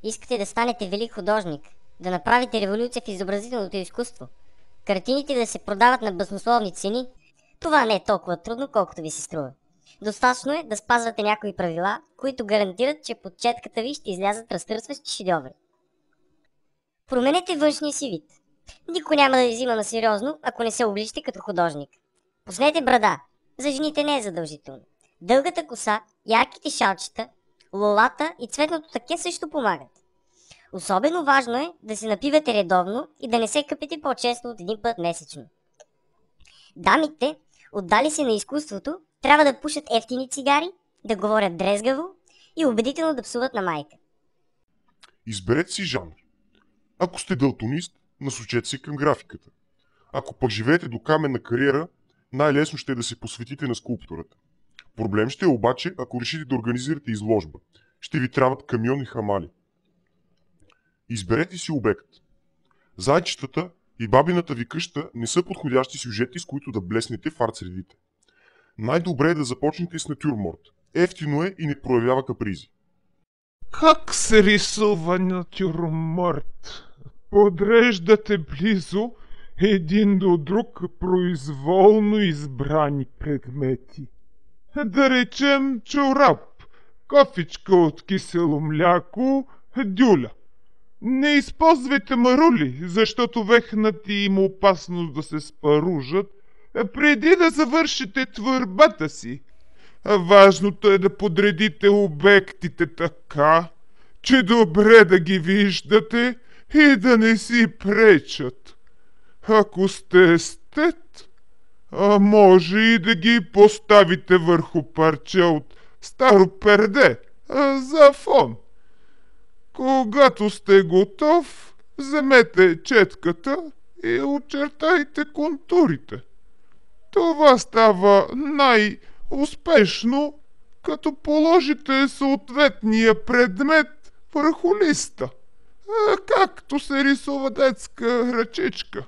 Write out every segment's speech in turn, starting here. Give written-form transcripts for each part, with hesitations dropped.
Искате да станете велик художник, да направите революция в изобразителното изкуство, картините да се продават на баснословни цени. Това не е толкова трудно, колкото ви се струва. Достатъчно е да спазвате някои правила, които гарантират, че под четката ви ще излязат разтърсващи шедьоври. Променете външния си вид. Никой няма да ви взима на сериозно, ако не се обличате като художник. Пуснете брада. За жените не е задължително. Дългата коса, ярките шалчета, лолата и цветното таке също помагат. Особено важно е да се напивате редовно и да не се къпете по-често от един път месечно. Дамите, отдали се на изкуството, трябва да пушат евтини цигари, да говорят дрезгаво и убедително да псуват на майка. Изберете си жанр. Ако сте далтонист, насочете се към графиката. Ако пък живеете до каменна кариера, най-лесно ще е да се посветите на скулптурата. Проблем ще е обаче, ако решите да организирате изложба. Ще ви трябват камиони хамали. Изберете си обект. Зайчетата и бабината ви къща не са подходящи сюжети, с които да блеснете в арт-средите. Най-добре е да започнете с натюрморт. Ефтино е и не проявява капризи. Как се рисува натюрморт? Подреждате близо един до друг произволно избрани предмети. Да речем чорап, кофичка от кисело мляко, дюля. Не използвайте марули, защото вехнати им опасно да се спаружат, преди да завършите творбата си. Важното е да подредите обектите така, че добре да ги виждате и да не си пречат. Ако сте естет, може и да ги поставите върху парче от старо перде за фон. Когато сте готов, вземете четката и очертайте контурите. Това става най-успешно, като положите съответния предмет върху листа, както се рисува детска ръчичка.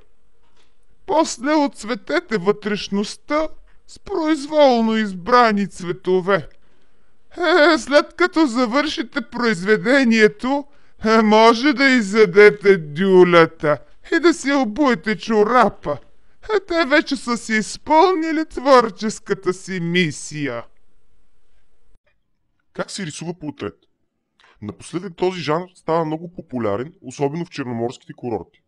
После отцветете вътрешността с произволно избрани цветове. След като завършите произведението, може да изядете дюлята и да си обуете чорапа. Те вече са си изпълнили творческата си мисия. Как се рисува портрет? Напоследък този жанр става много популярен, особено в черноморските курорти.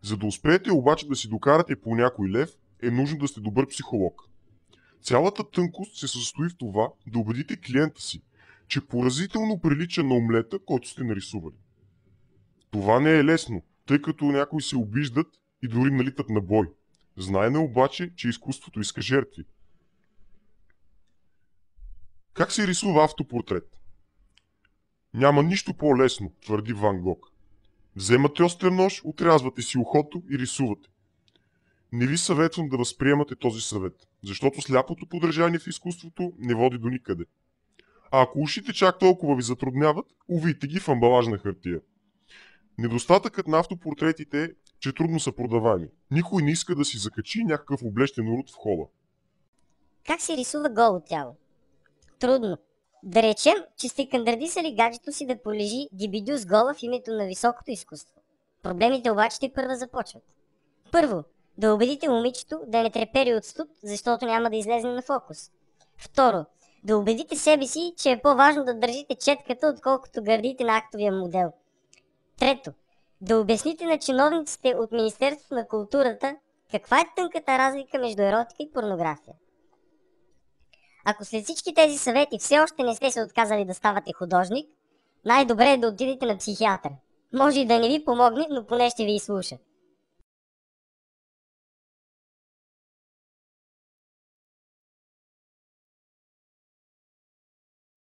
За да успеете обаче да си докарате по някой лев, е нужно да сте добър психолог. Цялата тънкост се състои в това да убедите клиента си, че поразително прилича на омлета, който сте нарисували. Това не е лесно, тъй като някои се обиждат и дори налитат на бой. Знаеме обаче, че изкуството иска жертви. Как се рисува автопортрет? Няма нищо по-лесно, твърди Ван Гог. Вземате остър нож, отрязвате си ухото и рисувате. Не ви съветвам да възприемате този съвет, защото сляпото подражание в изкуството не води до никъде. А ако ушите чак толкова ви затрудняват, увийте ги в амбалажна хартия. Недостатъкът на автопортретите е, че трудно са продаваеми. Никой не иска да си закачи някакъв облещен урод в хола. Как се рисува голо тяло? Трудно. Да речем, че сте кандрадисали гаджето си да полежи дибидю с гола в името на високото изкуство. Проблемите обаче те първа започват. Първо, да убедите момичето да не трепери от студ, защото няма да излезе на фокус. Второ, да убедите себе си, че е по-важно да държите четката, отколкото гърдите на актовия модел. Трето, да обясните на чиновниците от Министерството на културата каква е тънката разлика между еротика и порнография. Ако след всички тези съвети все още не сте се отказали да ставате художник, най-добре е да отидете на психиатър. Може и да не ви помогне, но поне ще ви изслуша.